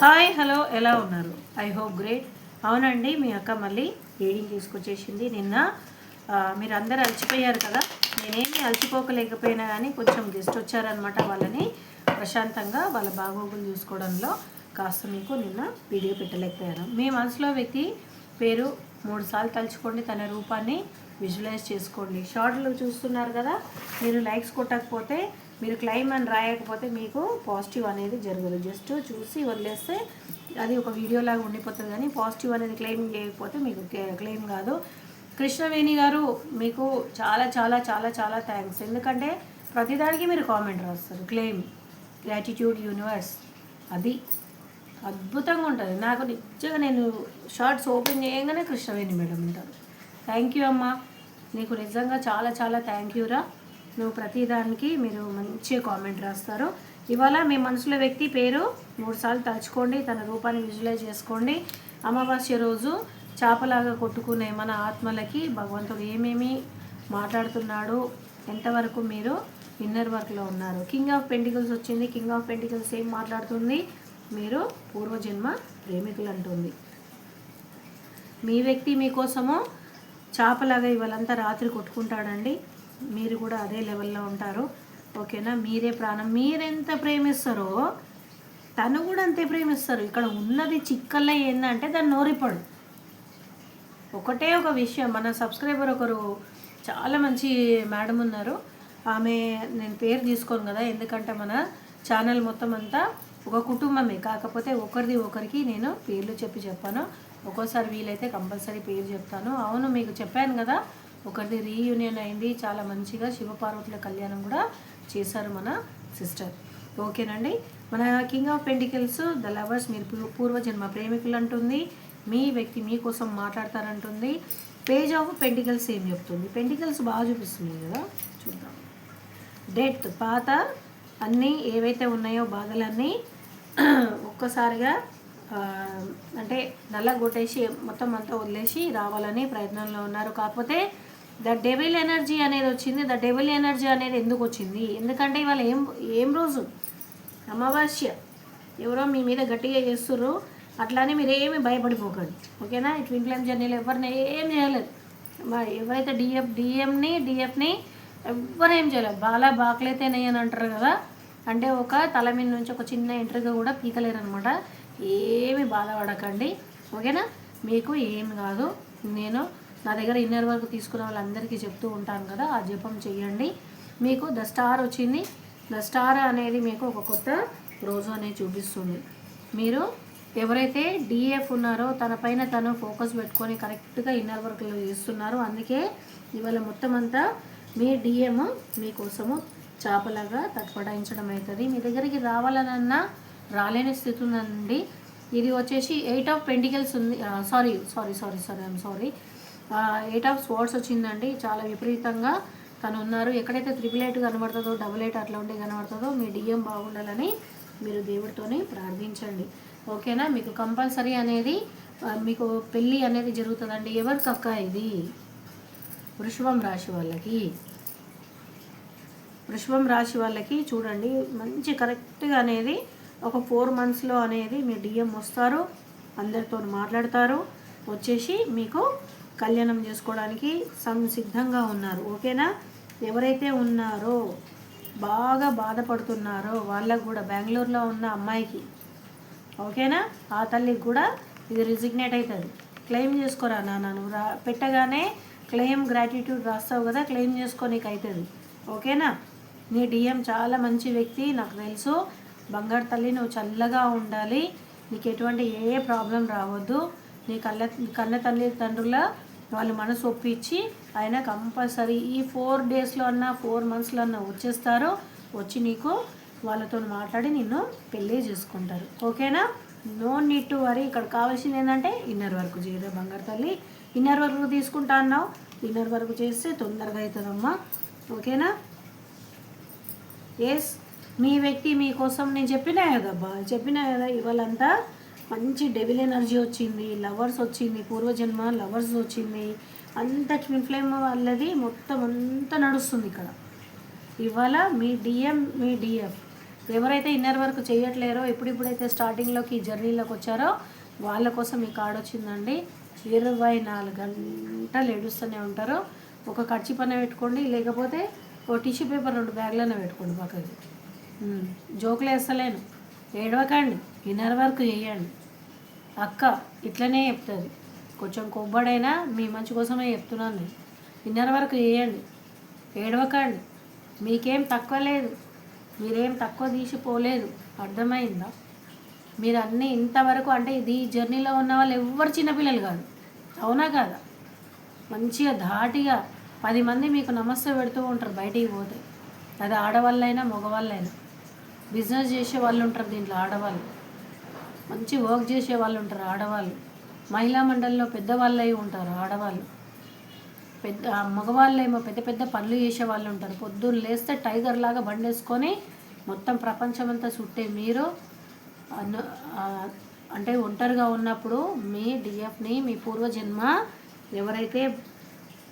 Hi hello ఎలా ఉన్నారు? I hope great. అవునండి, మీ అక్క మళ్ళీ రీడింగ్ తీసుకొచ్చేసింది. నిన్న మీరు అందరు అలసిపోయారు కదా. నేనేమి అలసిపోకలేకపోయినా కానీ కొంచెం గెస్ట్ వచ్చారనమాట. వాళ్ళని ప్రశాంతంగా వాళ్ళ బాగోగులు చూసుకోవడంలో కాస్త మీకు నిన్న వీడియో పెట్టలేకపోయాను. మీ మనసులో వ్యక్తి పేరు 3 సార్లు తలుచుకోండి, తన రూపాన్ని విజువలైజ్ చేసుకోండి. షార్ట్లు చూస్తున్నారు కదా, మీరు లైక్స్ కొట్టకపోతే, మీరు క్లెయిమ్ అని రాయకపోతే మీకు పాజిటివ్ అనేది జరగదు. జస్ట్ చూసి వదిలేస్తే అది ఒక వీడియోలాగా ఉండిపోతుంది, కానీ పాజిటివ్ అనేది క్లెయిమ్ చేయకపోతే మీకు క్లెయిమ్ కాదు. కృష్ణవేణి గారు, మీకు చాలా చాలా చాలా చాలా థ్యాంక్స్. ఎందుకంటే ప్రతిదానికి మీరు కామెంట్ రాస్తారు. క్లెయిమ్, గ్రాటిట్యూడ్, యూనివర్స్, అది అద్భుతంగా ఉంటుంది. నాకు నిజంగా నేను షార్ట్స్ ఓపెన్ చేయగానే కృష్ణవేణి మేడం ఉంటారు. థ్యాంక్ యూ అమ్మా, నీకు నిజంగా చాలా చాలా థ్యాంక్ యూరా. నువ్వు ప్రతిదానికి మీరు మంచిగా కామెంట్ రాస్తారు. ఇవాళ మీ మనసులో వ్యక్తి పేరు 3 సార్లు తలుచుకోండి, తన రూపాన్ని విజువలైజ్ చేసుకోండి. అమావాస్య రోజు చేపలాగా కొట్టుకునే మన ఆత్మలకి భగవంతుడు ఏమేమి మాట్లాడుతున్నాడు, ఎంతవరకు మీరు ఇన్నర్ వర్క్లో ఉన్నారు. కింగ్ ఆఫ్ పెంటికల్స్ వచ్చింది. కింగ్ ఆఫ్ పెంటికల్స్ ఏం మాట్లాడుతుంది? మీరు పూర్వజన్మ ప్రేమికులు అంటుంది. మీ వ్యక్తి మీకోసము చేపలాగా ఇవాళంతా రాత్రి కొట్టుకుంటాడండి. మీరు కూడా అదే లెవెల్లో ఉంటారు. ఓకేనా? మీరే ప్రాణం. మీరెంత ప్రేమిస్తారో తను కూడా అంతే ప్రేమిస్తారు. ఇక్కడ ఉన్నది చిక్కల్లో ఏంటంటే దాన్ని నోరిపడు. ఒకటే ఒక విషయం, మన సబ్స్క్రైబర్ ఒకరు చాలా మంచి మేడం ఉన్నారు. ఆమె, నేను పేరు తీసుకోను కదా, ఎందుకంటే మన ఛానల్ మొత్తం అంతా ఒక కుటుంబమే. కాకపోతే ఒకరిది ఒకరికి నేను పేర్లు చెప్పాను. ఒక్కోసారి వీలైతే కంపల్సరీ పేరు చెప్తాను. అవును, మీకు చెప్పాను కదా, ఒకరిది రీయూనియన్ అయింది. చాలా మంచిగా శివపార్వతుల కళ్యాణం కూడా చేశారు మన సిస్టర్. ఓకేనండి. మన king of pentacles, the lovers, మీరు పూర్వజన్మ ప్రేమికులు అంటుంది. మీ వ్యక్తి మీకోసం మాట్లాడతారంటుంది. పేజ్ ఆఫ్ పెంటికల్స్ ఏం చెప్తుంది? పెంటికల్స్ బాగా చూపిస్తుంది కదా, చూద్దాం. డెత్, పాత అన్నీ ఏవైతే ఉన్నాయో బాధలన్నీ ఒక్కసారిగా అంటే నల్ల కొట్టేసి మొత్తం అంతా వదిలేసి రావాలని ప్రయత్నంలో ఉన్నారు. కాకపోతే ద డెవిల్ ఎనర్జీ అనేది వచ్చింది. ద డెవిల్ ఎనర్జీ అనేది ఎందుకు వచ్చింది? ఎందుకంటే ఇవాళ ఏం రోజు? అమావాస్య. ఎవరో మీ మీద గట్టిగా చేస్తుర్రు. అట్లానే మీరు ఏమి భయపడిపోకండి. ఓకేనా? ఈ ట్విన్ ఫ్లేమ్ జర్నీలో ఎవరిని ఏం చేయలేదు. ఎవరైతే డిఎఫ్ని ఎవరు ఏం చేయలేదు. బాకలైతేనే అని అంటారు కదా, అంటే ఒక తల మీద నుంచి ఒక చిన్న ఎంట్రీగా కూడా పీకలేరు అనమాట. ఏమి బాధపడకండి. ఓకేనా? మీకు ఏమి కాదు. నేను నా దగ్గర ఇన్నర్ వర్క్ తీసుకున్న వాళ్ళందరికీ చెప్తూ ఉంటాను కదా, ఆ జపం చేయండి. మీకు ద స్టార్ వచ్చింది. ద స్టార్ అనేది మీకు ఒక కొత్త రోజు అనేది చూపిస్తుంది. మీరు ఎవరైతే డిఎఫ్ ఉన్నారో తనపైన తను ఫోకస్ పెట్టుకొని కరెక్ట్గా ఇన్నర్ వర్క్లో చేస్తున్నారో, అందుకే ఇవాళ మొత్తం అంతా మీ డిఎం మీకోసము చేపలాగా తత్పడాయించడం అవుతుంది. మీ దగ్గరికి రావాలనన్నా రాలేని స్థితి ఉందండి. ఇది వచ్చేసి 8 ఆఫ్ పెంటికల్స్ ఉంది. సారీ 8 ఆఫ్ స్వార్డ్స్ వచ్చిందండి. చాలా విపరీతంగా తను ఉన్నారు. ఎక్కడైతే 888 కనబడుతుందో, 88 అట్లా ఉంటే కనబడుతుందో, మీ డిఎం బాగుండాలని మీరు దేవుడితోనే ప్రార్థించండి. ఓకేనా? మీకు కంపల్సరీ అనేది మీకు పెళ్ళి అనేది జరుగుతుందండి. ఎవరికి అక్క ఇది? వృషభం రాశి వాళ్ళకి. వృషభం రాశి వాళ్ళకి చూడండి, మంచి కరెక్ట్గా అనేది ఒక 4 మంత్స్లో అనేది మీ డిఎం వస్తారు, అందరితో మాట్లాడతారు, వచ్చేసి మీకు కళ్యాణం చేసుకోవడానికి సంసిద్ధంగా ఉన్నారు. ఓకేనా? ఎవరైతే ఉన్నారో బాగా బాధపడుతున్నారో వాళ్ళకు కూడా, బెంగళూరులో ఉన్న అమ్మాయికి, ఓకేనా, ఆ తల్లికి కూడా ఇది రిజిగ్నేట్ అవుతుంది. క్లెయిమ్ చేసుకోరా నాన్న, నువ్వు పెట్టగానే క్లెయిమ్ గ్రాటిట్యూడ్ రాస్తావు కదా, క్లెయిమ్ చేసుకోనీకి అవుతుంది. ఓకేనా? నీ డిఎం చాలా మంచి వ్యక్తి, నాకు తెలుసు. బంగారు తల్లి, నువ్వు చల్లగా ఉండాలి. నీకు ఎటువంటి ఏ ప్రాబ్లం రావద్దు. నీ కన్న తల్లిదండ్రుల వాళ్ళు మనసు ఒప్పించి ఆయన కంపల్సరీ ఈ 4 డేస్లో అన్నా 4 మంత్స్లో అన్నా వచ్చేస్తారు. వచ్చి నీకు వాళ్ళతో మాట్లాడి నిన్ను పెళ్ళి చేసుకుంటారు. ఓకేనా? No need to worry. ఇక్కడ కావాల్సింది ఏంటంటే ఇన్నర్ వర్క్ చేయదు బంగారు తల్లి. ఇన్నర్ వర్క్ తీసుకుంటా అన్నావు, ఇన్నర్ వర్క్ చేస్తే తొందరగా అవుతుందమ్మా. ఓకేనా? ఎస్, మీ వ్యక్తి మీకోసం నేను చెప్పినా కదా ఇవాళంతా మంచి డెవిల్ ఎనర్జీ వచ్చింది, లవర్స్ వచ్చింది, పూర్వజన్మ లవర్స్ వచ్చింది, అంత ట్విన్ ఫ్లేమ్ వాళ్ళది మొత్తం అంతా నడుస్తుంది ఇక్కడ. ఇవాళ మీ డిఎం మీ డిఎఫ్ ఎవరైతే ఇన్నర్ వర్క్ చేయట్లేరో ఇప్పుడైతే స్టార్టింగ్లోకి ఈ జర్నీలోకి వచ్చారో వాళ్ళ కోసం ఈ కార్డు వచ్చిందండి. 24 గంటలు ఏడుస్తూనే ఉంటారు. ఒక ఖర్చు పైన పెట్టుకోండి, లేకపోతే ఓ టిష్యూ పేపర్ 2 బ్యాగ్లోనే పెట్టుకోండి పక్కకి. జోకులు వేస్తలేను, ఏడవకండి, ఇన్నర్ వర్క్ చేయండి. అక్క ఇట్లనే చెప్తుంది, కొంచెం కొబ్బడైనా మీ మంచి కోసమే చెప్తున్నాను నేను. ఇన్నర్ వర్క్ చేయండి, ఏడవకండి, మీకేం తక్కువ లేదు, మీరేం తక్కువ తీసిపోలేదు. అర్థమైందా? మీరు అన్నీ ఇంతవరకు అంటే ఇది జర్నీలో ఉన్న వాళ్ళు ఎవ్వరు చిన్నపిల్లలు కాదు, అవునా కాదా? మంచిగా ధాటిగా 10 మంది మీకు నమస్తే పెడుతూ ఉంటారు బయటికి పోతే. అది ఆడవాళ్ళైనా మగవాళ్ళైనా. బిజినెస్ చేసే వాళ్ళు ఉంటారు దీంట్లో ఆడవాళ్ళు, మంచి వర్క్ చేసే వాళ్ళు ఉంటారు ఆడవాళ్ళు, మహిళా మండలిలో పెద్దవాళ్ళు అయి ఉంటారు ఆడవాళ్ళు, మగవాళ్ళేమో పెద్ద పెద్ద పనులు చేసే వాళ్ళు ఉంటారు. పొద్దున్న లేస్తే టైగర్ లాగా బండేసుకొని మొత్తం ప్రపంచమంతా చుట్టే మీరు అంటే ఒంటరిగా ఉన్నప్పుడు మీ డిఎఫ్ని, మీ పూర్వజన్మ ఎవరైతే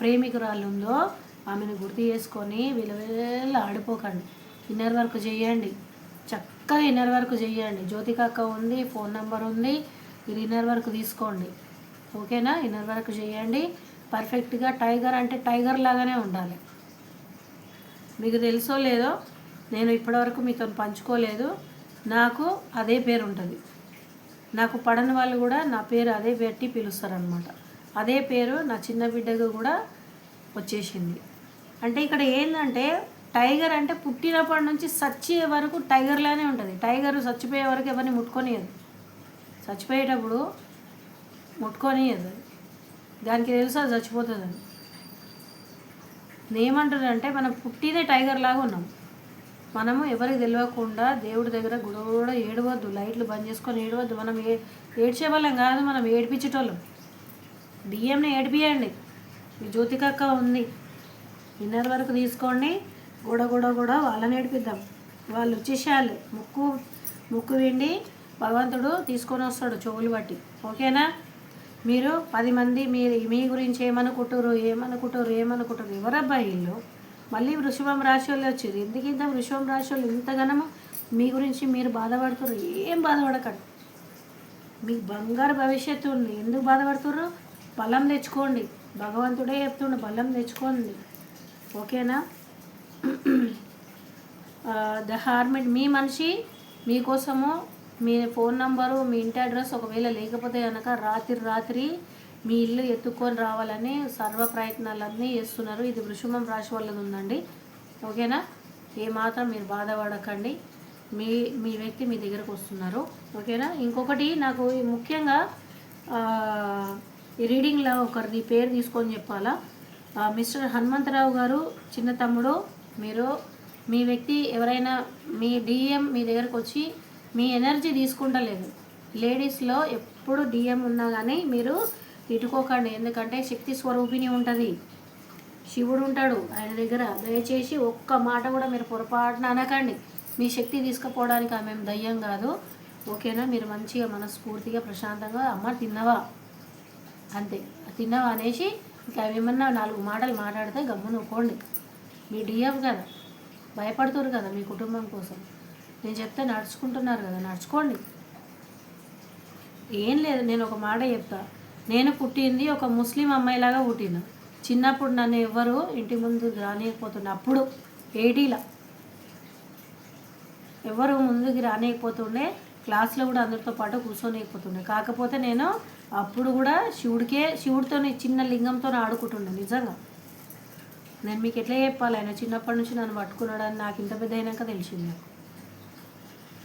ప్రేమికురాలు ఉందో ఆమెను గుర్తు చేసుకొని వీళ్ళ ఆడిపోకండి. ఇన్నర్ వర్క్ చేయండి, చక్కగా ఇన్నర్ వర్క్ చేయండి. జ్యోతిక అక్క ఉంది, ఫోన్ నెంబర్ ఉంది, మీరు ఇన్నర్ వర్క్ తీసుకోండి. ఓకేనా? ఇన్నర్ వర్క్ చేయండి పర్ఫెక్ట్గా. టైగర్ అంటే టైగర్ లాగానే ఉండాలి. మీకు తెలుసో లేదో, నేను ఇప్పటివరకు మీతో పంచుకోలేదు, నాకు అదే పేరు ఉంటుంది. నాకు పడని వాళ్ళు కూడా నా పేరు అదే పెట్టి పిలుస్తారనమాట. అదే పేరు నా చిన్న బిడ్డకు కూడా వచ్చేసింది. అంటే ఇక్కడ ఏంటంటే టైగర్ అంటే పుట్టినప్పటి నుంచి చచ్చే వరకు టైగర్లానే ఉంటుంది. టైగర్ చచ్చిపోయే వరకు ఎవరిని ముట్టుకొనియదు, చచ్చిపోయేటప్పుడు ముట్టుకొనియదు. దానికి తెలుసా చచ్చిపోతుందని. నేనేమంటానంటే మనం పుట్టినే టైగర్ లాగా ఉన్నాం. మనము ఎవరికి తెలియకుండా దేవుడి దగ్గర కూడా ఏడవద్దు, లైట్లు బంద్ చేసుకొని ఏడవద్దు. మనం ఏడ్చే వాళ్ళం కాదు, మనం ఏడిపించేటోళ్ళం. డిఎంని ఏడిపియండి. మీ జ్యోతిక అక్క ఉంది, ఇన్నర్ వరకు తీసుకోండి. కూడా వాళ్ళని ఏడిపిద్దాం. వాళ్ళు వచ్చేసేయాలి. ముక్కు విండి భగవంతుడు తీసుకొని వస్తాడు చెవులు బట్టి. ఓకేనా? మీరు 10 మంది మీ గురించి ఏమనుకుంటారు ఎవరబ్బా వీళ్ళు? మళ్ళీ వృషభం రాశి వాళ్ళు వచ్చారు. ఎందుకు ఇంత వృషభం రాశి వాళ్ళు ఇంతగానో మీ గురించి మీరు బాధపడుతున్నారు? ఏం బాధపడకండి, మీకు బంగారు భవిష్యత్తు ఉంది. ఎందుకు బాధపడుతున్నారు? బలం తెచ్చుకోండి. భగవంతుడే చెప్తుండు, బలం తెచ్చుకోండి. ఓకేనా? ద హార్మిట్ మీ మనిషి మీకోసము మీ ఫోన్ నంబరు, మీ ఇంటి అడ్రస్ ఒకవేళ లేకపోతే కనుక రాత్రి మీ ఇల్లు ఎత్తుకొని రావాలని సర్వ ప్రయత్నాలన్నీ చేస్తున్నారు. ఇది వృషభం రాశి వాళ్ళది ఉందండి. ఓకేనా? ఏమాత్రం మీరు బాధపడకండి, మీ వ్యక్తి మీ దగ్గరకు వస్తున్నారు. ఓకేనా? ఇంకొకటి నాకు ముఖ్యంగా ఈ రీడింగ్లో ఒకరిది పేరు తీసుకొని చెప్పాలా. మిస్టర్ హనుమంతరావు గారు, చిన్న తమ్ముడు, మీరు మీ వ్యక్తి ఎవరైనా మీ డిఎం మీ దగ్గరకు వచ్చి మీ ఎనర్జీ తీసుకుంటలేదు. లేడీస్లో ఎప్పుడు డిఎం ఉన్నా కానీ మీరు తిట్టుకోకండి, ఎందుకంటే శక్తి స్వరూపిణి ఉంటుంది, శివుడు ఉంటాడు ఆయన దగ్గర. దయచేసి ఒక్క మాట కూడా మీరు పొరపాటున అనకండి. మీ శక్తి తీసుకుపోవడానికి మేము దయ్యం కాదు. ఓకేనా? మీరు మంచిగా మనస్ఫూర్తిగా ప్రశాంతంగా అమ్మ తిన్నవా అంతే, తిన్నవా అనేసి ఇంకా ఏమన్నా 4 మాటలు మాట్లాడితే గమ్మున ఒప్పుకోండి. మీ డిఎం కదా, భయపడుతున్నారు కదా మీ కుటుంబం కోసం. నేను చెప్తే నడుచుకుంటున్నారు కదా, నడుచుకోండి. ఏం లేదు, నేను ఒక మాట చెప్తా. నేను పుట్టింది ఒక ముస్లిం అమ్మాయిలాగా పుట్టిన. చిన్నప్పుడు నన్ను ఎవ్వరు ఇంటి ముందు రానియకపోతుండే. అప్పుడు 80ల ఎవరు ముందుకు రానియకపోతుండే, క్లాస్లో కూడా అందరితో పాటు కూర్చోనియకపోతుండే. కాకపోతే నేను అప్పుడు కూడా శివుడితో చిన్న లింగంతో ఆడుకుంటుండే. నిజంగా నేను మీకు ఎట్లా చెప్పాలి, ఆయన చిన్నప్పటి నుంచి నన్ను పట్టుకున్నాడని నాకు ఇంత పెద్ద అయినాక తెలిసింది నాకు.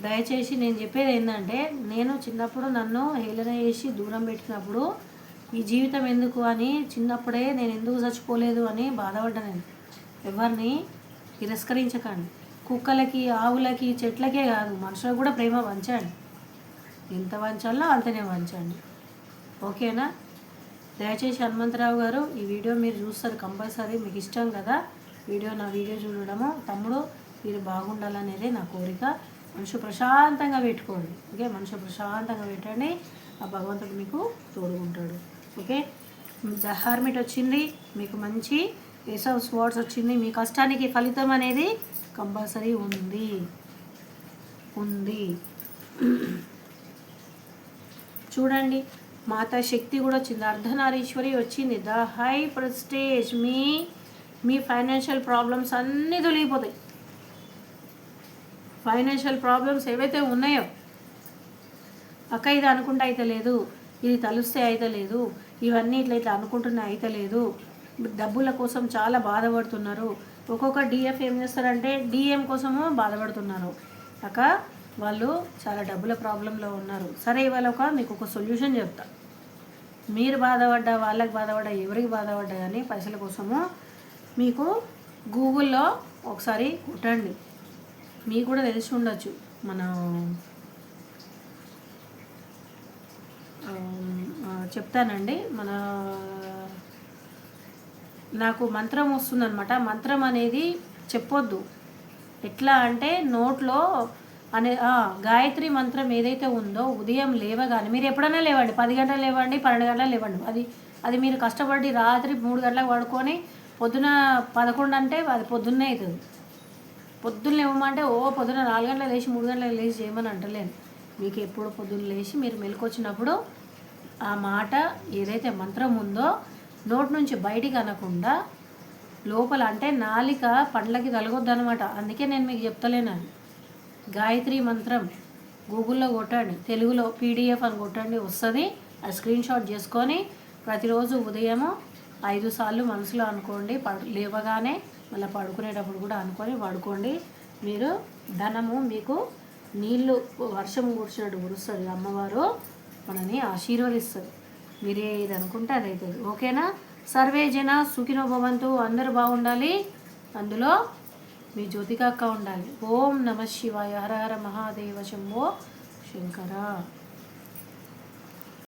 దయచేసి నేను చెప్పేది ఏంటంటే, నేను చిన్నప్పుడు నన్ను హేళన చేసి దూరం పెట్టినప్పుడు ఈ జీవితం ఎందుకు అని చిన్నప్పుడే నేను ఎందుకు చచ్చిపోలేదు అని బాధపడ్డా. నేను ఎవరిని తిరస్కరించకండి. కుక్కలకి, ఆవులకి, చెట్లకే కాదు, మనుషులకు కూడా ప్రేమ వంచండి. ఎంత వంచాలో అంతనే వంచండి. ఓకేనా? దయచేసి హనుమంతరావు గారు ఈ వీడియో మీరు చూస్తారు కంపల్సరీ, మీకు ఇష్టం కదా నా వీడియో చూడడము. తమ్ముడు మీరు బాగుండాలనేదే నా కోరిక. మనసు ప్రశాంతంగా పెట్టుకోండి. ఓకే? మనసు ప్రశాంతంగా పెట్టండి, ఆ భగవంతుడు మీకు తోడుకుంటాడు. ఓకే? ద హార్మిట్ వచ్చింది, మీకు మంచి ఏస్ ఆఫ్ స్వార్డ్స్ వచ్చింది. మీ కష్టానికి ఫలితం అనేది కంపల్సరీ ఉంది. ఉంది. చూడండి, మాతా శక్తి కూడా వచ్చింది, అర్ధనారీశ్వరి వచ్చింది. The high prestige, me financial problems అన్నీ తొలగిపోతాయి. ఫైనాన్షియల్ ప్రాబ్లమ్స్ ఏవైతే ఉన్నాయో, అక్క ఇది అనుకుంటే అయితే లేదు, ఇది తలుస్తే అయితే లేదు, ఇవన్నీ ఇట్లా అనుకుంటున్నా అయితే లేదు, డబ్బుల కోసం చాలా బాధపడుతున్నారు. ఒక్కొక్క డిఎఫ్ ఏం చేస్తారంటే డిఎం కోసము బాధపడుతున్నారు. అక్క వాళ్ళు చాలా డబ్బుల ప్రాబ్లంలో ఉన్నారు. సరే, ఇవాళ మీకు ఒక సొల్యూషన్ చెప్తా. మీరు బాధపడ్డా, వాళ్ళకి బాధపడ్డా, ఎవరికి బాధపడ్డా కానీ పైసల కోసము మీకు గూగుల్లో ఒకసారి కొట్టండి. మీకు కూడా తెలిసి ఉండొచ్చు, మన చెప్తానండి, నాకు మంత్రం వస్తుందన్నమాట. మంత్రం అనేది చెప్పొద్దు. ఎట్లా అంటే నోట్లో గాయత్రి మంత్రం ఏదైతే ఉందో ఉదయం లేవగానే, మీరు ఎప్పుడైనా లేవండి, 10 గంటలు లేవండి, 12 గంటలు లేవండి, అది మీరు కష్టపడి రాత్రి 3 గంటలకు పడుకొని పొద్దున 11 అంటే అది పొద్దున్నే అవుతుంది. పొద్దున్న లేవమంటే పొద్దున 4 గంటలకు లేచి 3 గంటలకు లేచి చేయమని అంటలేను. మీకు ఎప్పుడు పొద్దున్న లేచి మీరు మెలకొచ్చినప్పుడు ఆ మాట ఏదైతే మంత్రం ఉందో నోటి నుంచి బయటికి అనకుండా లోపల, అంటే నాలిక పండ్లకి తలగొద్దు అనమాట. అందుకే నేను మీకు చెప్తలేను. గాయత్రి మంత్రం గూగుల్లో కొట్టండి, తెలుగులో PDF అని కొట్టండి, వస్తుంది. ఆ స్క్రీన్ షాట్ చేసుకొని ప్రతిరోజు ఉదయము 5 సార్లు మనసులో అనుకోండి. లేవగానే మళ్ళీ పడుకునేటప్పుడు కూడా అనుకొని పడుకోండి. మీరు ధనము మీకు నీళ్ళు వర్షం కురిసినట్టు కురుస్తుంది. అమ్మవారు మనని ఆశీర్వదిస్తుంది. మీరు ఏది అనుకుంటే అది అవుతుంది. ఓకేనా? సర్వే జన సుఖినో భవంతు. అందరూ బాగుండాలి. అందులో మీ జ్యోతిక అక్క ఉండాలి. ఓం నమ శివాయ. హర హర మహాదేవ శంభో శంకర.